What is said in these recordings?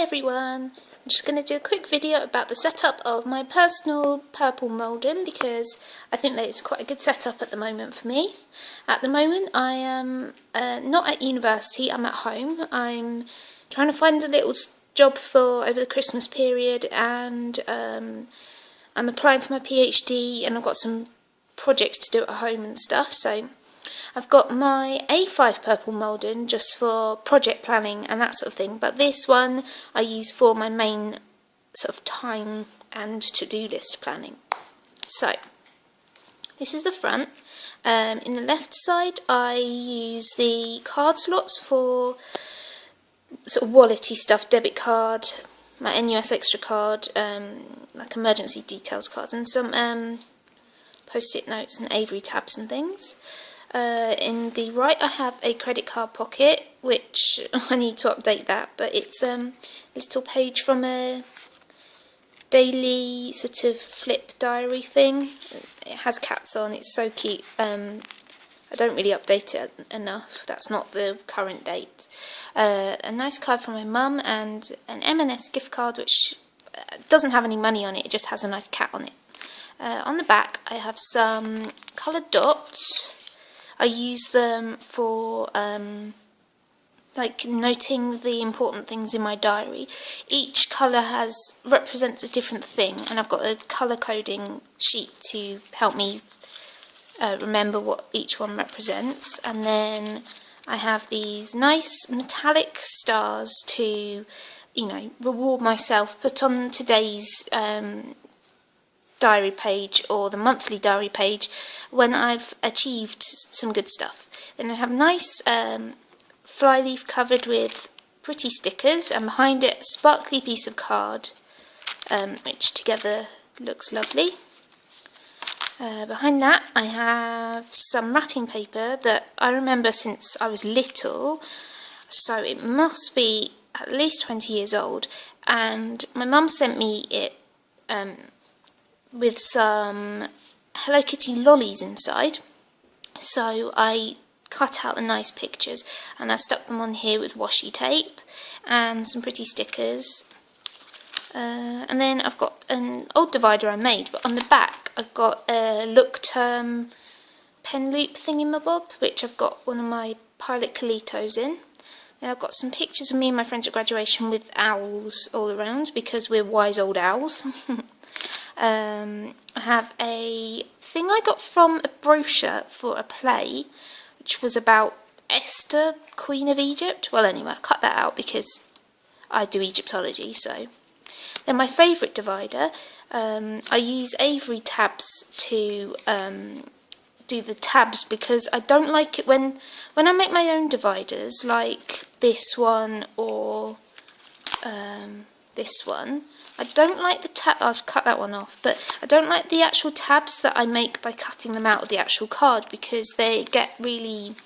everyone, I'm just going to do a quick video about the setup of my personal purple moulding because I think that it's quite a good setup at the moment for me. At the moment I am not at university, I'm at home. I'm trying to find a little job for over the Christmas period, and I'm applying for my PhD, and I've got some projects to do at home and stuff, so I've got my A5 purple moulding just for project planning and that sort of thing, but this one I use for my main sort of time and to-do list planning. So this is the front. In the left side I use the card slots for sort of wallety stuff, debit card, my NUS extra card, like emergency details cards, and some post-it notes and Avery tabs and things. In the right I have a credit card pocket, which I need to update that, but it's a little page from a daily sort of flip diary thing. It has cats on, it's so cute. I don't really update it enough, that's not the current date. A nice card from my mum and an M&S gift card which doesn't have any money on it, it just has a nice cat on it. On the back I have some coloured dots. I use them for like noting the important things in my diary. Each colour represents a different thing, and I've got a colour coding sheet to help me remember what each one represents. And then I have these nice metallic stars to, you know, reward myself, put on today's diary page or the monthly diary page when I've achieved some good stuff. Then I have nice flyleaf covered with pretty stickers, and behind it a sparkly piece of card which together looks lovely. Behind that I have some wrapping paper that I remember since I was little, so it must be at least 20 years old, and my mum sent me it with some Hello Kitty lollies inside, so I cut out the nice pictures and I stuck them on here with washi tape and some pretty stickers. And then I've got an old divider I made, but on the back I've got a look term pen loop thingamabob, which I've got one of my Pilot Calitos in. Then I've got some pictures of me and my friends at graduation with owls all around because we're wise old owls. I have a thing I got from a brochure for a play which was about Esther, Queen of Egypt. Well, anyway, I cut that out because I do Egyptology. So then my favourite divider, I use Avery tabs to do the tabs because I don't like it when I make my own dividers, like this one or this one. I don't like the I've cut that one off, but I don't like the actual tabs that I make by cutting them out of the actual card because they get really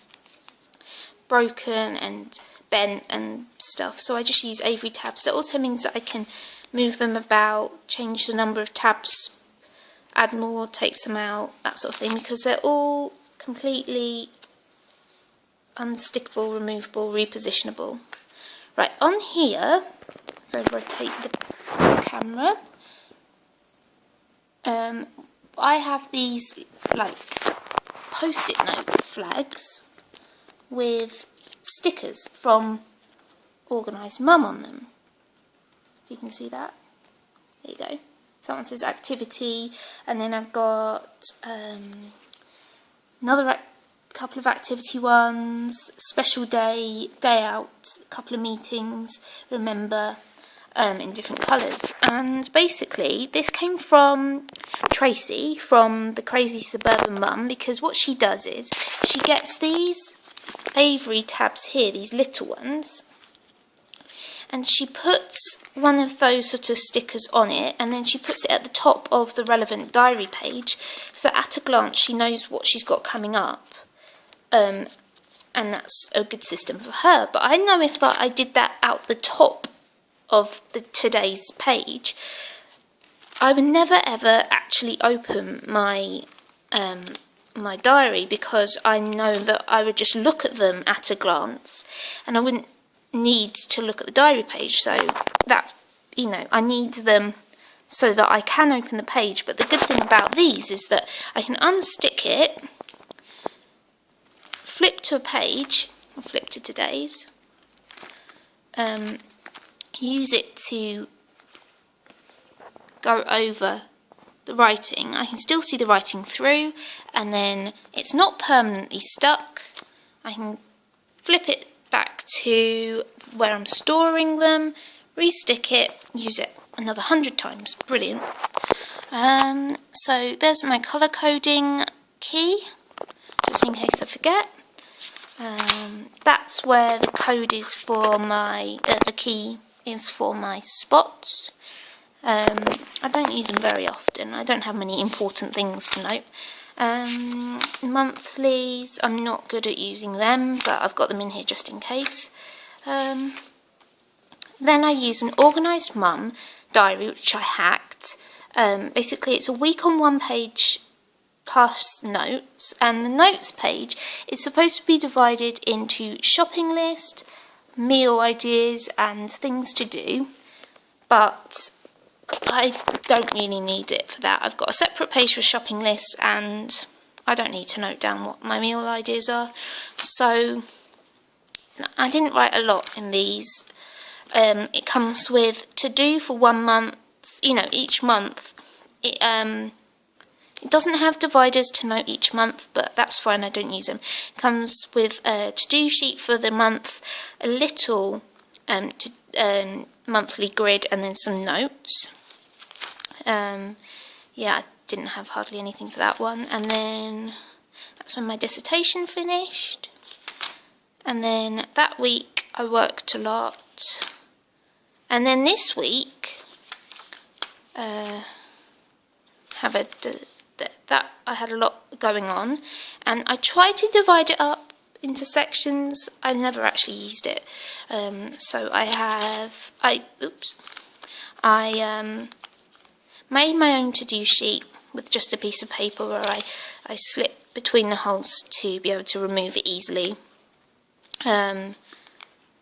broken and bent and stuff, so I just use Avery tabs. That also means that I can move them about, change the number of tabs, add more, take some out, that sort of thing, because they're all completely unstickable, removable, repositionable. Right, on here, if I rotate the camera, I have these like post-it note flags with stickers from Organised Mum on them. You can see that. There you go. Someone says activity, and then I've got another couple of activity ones, special day, day out, a couple of meetings, remember, in different colours. And basically this came from Tracy from the Crazy Suburban Mum, because what she does is she gets these Avery tabs here, these little ones, and she puts one of those sort of stickers on it, and then she puts it at the top of the relevant diary page so that at a glance she knows what she's got coming up, and that's a good system for her. But I know if I did that out the top of the today's page, I would never ever actually open my my diary, because I know that I would just look at them at a glance and I wouldn't need to look at the diary page, so that's, you know, I need them so that I can open the page. But the good thing about these is that I can unstick it, flip to a page, I'll flip to today's, use it to go over the writing. I can still see the writing through, and then it's not permanently stuck. I can flip it back to where I'm storing them, re-stick it, use it another 100 times. Brilliant. So there's my colour coding key, just in case I forget. That's where the code is for my, the key is for my spots. I don't use them very often. I don't have many important things to note. Monthlies, I'm not good at using them, but I've got them in here just in case. Then I use an Organised Mum diary, which I hacked. Basically, it's a week on one page plus notes, and the notes page is supposed to be divided into shopping list, meal ideas, and things to do, but I don't really need it for that. I've got a separate page for shopping lists, and I don't need to note down what my meal ideas are. So I didn't write a lot in these. It comes with to do for 1 month, you know, each month. It doesn't have dividers to note each month, but that's fine, I don't use them. It comes with a to-do sheet for the month, a little monthly grid, and then some notes. Yeah, I didn't have hardly anything for that one. And then that's when my dissertation finished. And then that week I worked a lot. And then this week, I had a lot going on, and I tried to divide it up into sections. I never actually used it. So I made my own to-do sheet with just a piece of paper where I slit between the holes to be able to remove it easily. And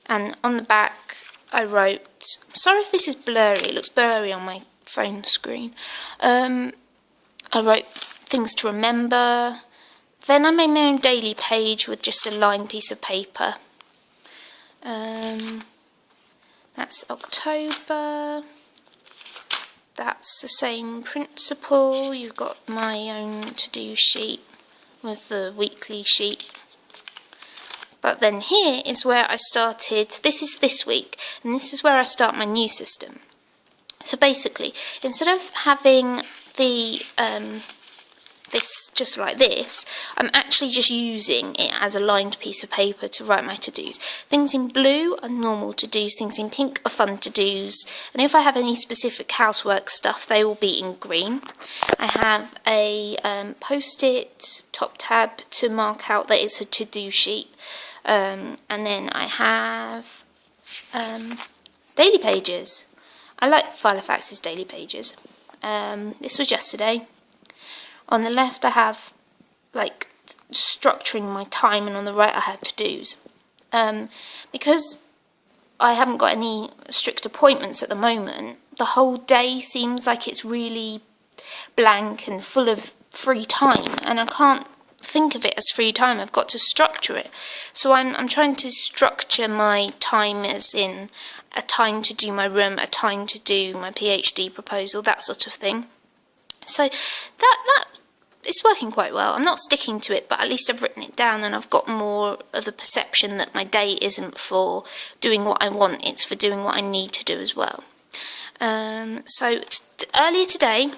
on the back I wrote, sorry if this is blurry, it looks blurry on my phone screen. I wrote things to remember. Then I made my own daily page with just a lined piece of paper. That's October. That's the same principle. You've got my own to-do sheet with the weekly sheet. But then here is where I started, this is this week, and this is where I start my new system. So basically, instead of having the this just like this, I'm actually just using it as a lined piece of paper to write my to-dos. Things in blue are normal to-dos, things in pink are fun to-dos, and if I have any specific housework stuff, they will be in green. I have a post-it top tab to mark out that it's a to-do sheet, and then I have daily pages. I like Filofax's daily pages. This was yesterday. On the left I have like structuring my time, and on the right I have to-dos. Because I haven't got any strict appointments at the moment, the whole day seems like it's really blank and full of free time, and I can't think of it as free time. I've got to structure it. So I'm trying to structure my time as in a time to do my room, a time to do my PhD proposal, that sort of thing. So that it's working quite well. I'm not sticking to it, but at least I've written it down, and I've got more of the perception that my day isn't for doing what I want, it's for doing what I need to do as well. So earlier today,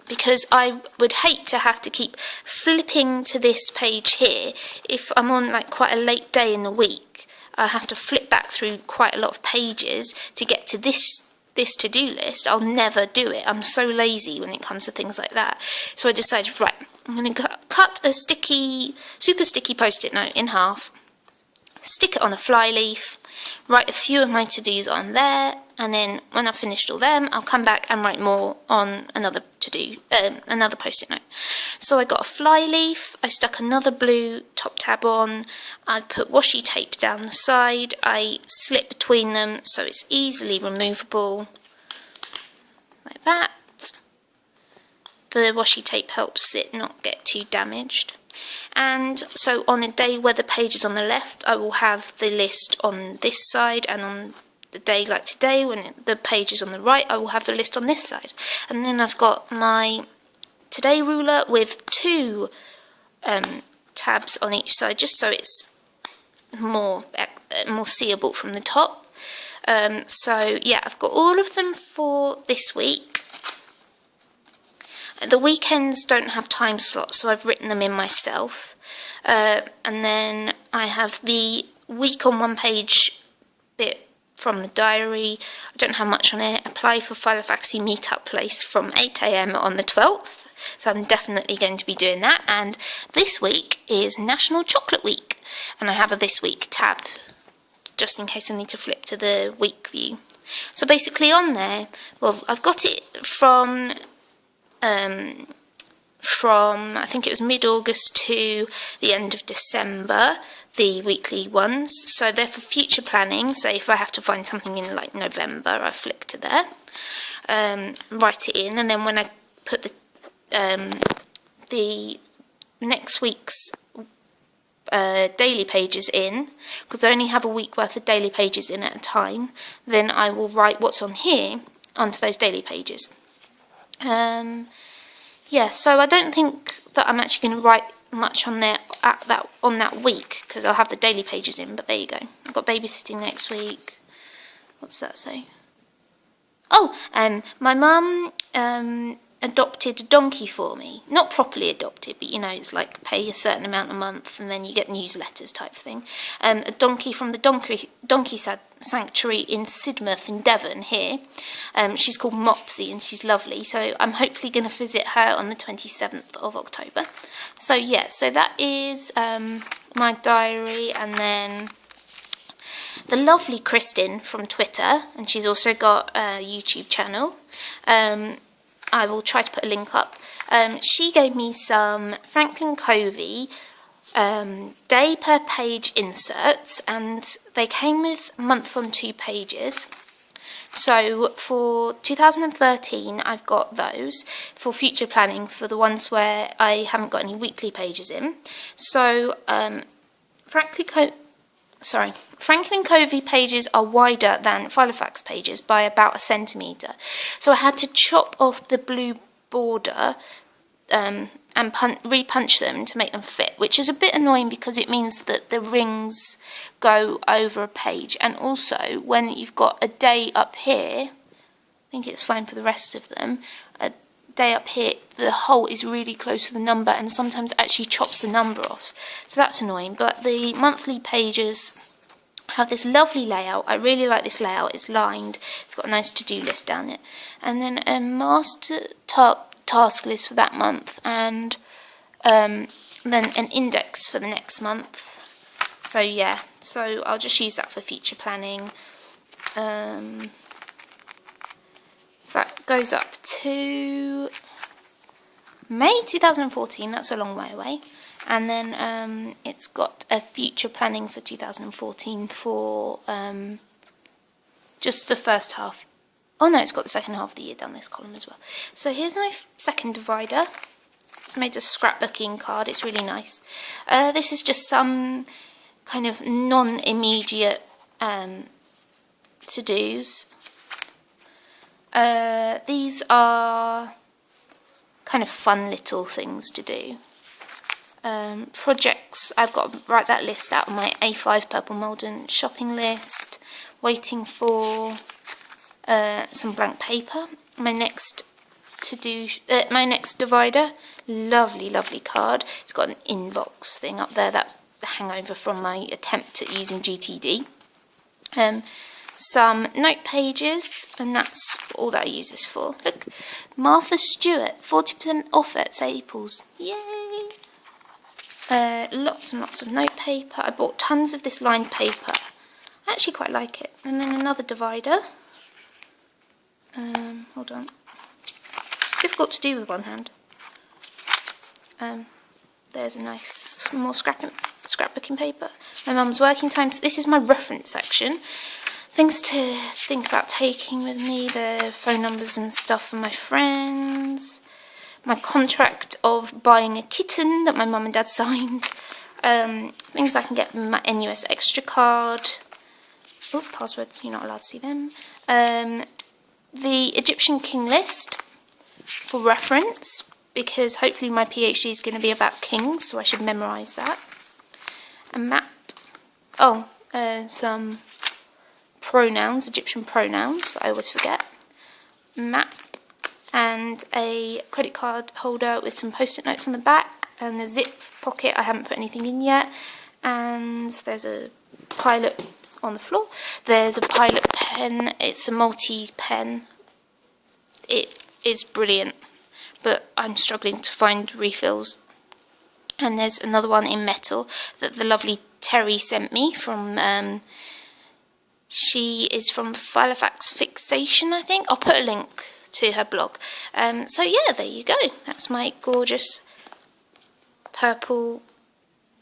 because I would hate to have to keep flipping to this page here, if I'm on like quite a late day in the week, I have to flip back through quite a lot of pages to get to this to-do list. I'll never do it. I'm so lazy when it comes to things like that. So I decided, right, I'm going to cut a super sticky post-it note in half, stick it on a fly leaf, write a few of my to-dos on there, and then when I've finished all them, I'll come back and write more on another to-do, another post-it note. So I got a fly leaf, I stuck another blue top tab on, I put washi tape down the side, I slip between them so it's easily removable, like that. The washi tape helps it not get too damaged. And so on a day where the page is on the left, I will have the list on this side, and on the day like today when the page is on the right, I will have the list on this side. And then I've got my today ruler with two tabs on each side, just so it's more seeable from the top. So yeah, I've got all of them for this week. The weekends don't have time slots, so I've written them in myself. And then I have the week on one page bit from the diary. I don't have much on it. Apply for Filofax meetup place from 8 AM on the 12th. So I'm definitely going to be doing that. And this week is National Chocolate Week. And I have a This Week tab, just in case I need to flip to the week view. So basically on there, well, I've got it from I think it was mid-August to the end of December, the weekly ones. So they're for future planning. So if I have to find something in like November, I flick to there, write it in, and then when I put the next week's daily pages in, because I only have a week worth of daily pages in at a time, then I will write what's on here onto those daily pages. Yeah, so I don't think that I'm actually going to write much on there on that week, because I'll have the daily pages in, but there you go. I've got babysitting next week. What's that say? Oh, my mum adopted a donkey for me. Not properly adopted, but you know, it's like pay a certain amount a month and then you get newsletters type thing. A donkey from the donkey sanctuary in Sidmouth in Devon here. She's called Mopsy and she's lovely. So I'm hopefully going to visit her on the 27th of October. So yeah, so that is my diary. And then the lovely Kristin from Twitter, and she's also got a YouTube channel. I will try to put a link up. She gave me some Franklin Covey day per page inserts, and they came with month on 2 pages. So for 2013, I've got those for future planning for the ones where I haven't got any weekly pages in. So Franklin Covey pages are wider than Filofax pages by about 1 centimetre. So I had to chop off the blue border and repunch them to make them fit, which is a bit annoying because it means that the rings go over a page. And also, when you've got a day up here, I think it's fine for the rest of them, a day up here, the hole is really close to the number and sometimes actually chops the number off. So that's annoying. But the monthly pages have this lovely layout. I really like this layout. It's lined. It's got a nice to-do list down it. And then a master task list for that month, and then an index for the next month. So yeah, so I'll just use that for future planning. That goes up to May 2014, that's a long way away. And then it's got a future planning for 2014 for just the first half. Oh no, it's got the second half of the year down this column as well. So here's my second divider. It's made a scrapbooking card, it's really nice. This is just some kind of non-immediate to-dos. These are kind of fun little things to do. Projects, I've got to write that list out on my A5 Purple Malden shopping list. Waiting for some blank paper. My next my next divider, lovely card. It's got an inbox thing up there. That's the hangover from my attempt at using GTD. Some note pages, and that's all that I use this for. Look, Martha Stewart, 40% off at Staples. Yay! Lots and lots of note paper. I bought tons of this lined paper. I actually quite like it. And then another divider. Hold on. Difficult to do with one hand. There's a nice more scrapbooking paper. My mum's working time. So this is my reference section. Things to think about taking with me, the phone numbers and stuff for my friends. My contract of buying a kitten that my mum and dad signed. Things I can get from my NUS Extra card. Oh, passwords, you're not allowed to see them. The Egyptian King list for reference, because hopefully my PhD is going to be about kings, so I should memorise that. A map. Oh, some pronouns, Egyptian pronouns, I always forget. Map and a credit card holder with some post-it notes on the back, and the zip pocket I haven't put anything in yet. And there's a pilot on the floor. There's a pilot pen. It's a multi-pen. It is brilliant, but I'm struggling to find refills. And there's another one in metal that the lovely Terry sent me from, she is from Filofax Fixation, I think. I'll put a link to her blog. So yeah, there you go. That's my gorgeous purple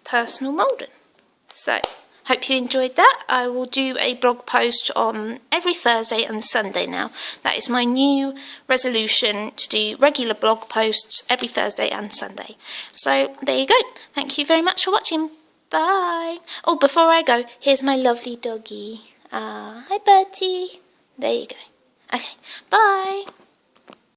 personal moulding. So, hope you enjoyed that. I will do a blog post on every Thursday and Sunday now. That is my new resolution, to do regular blog posts every Thursday and Sunday. So, there you go. Thank you very much for watching. Bye. Oh, before I go, here's my lovely doggy. Hi, Bertie. There you go. Okay, bye.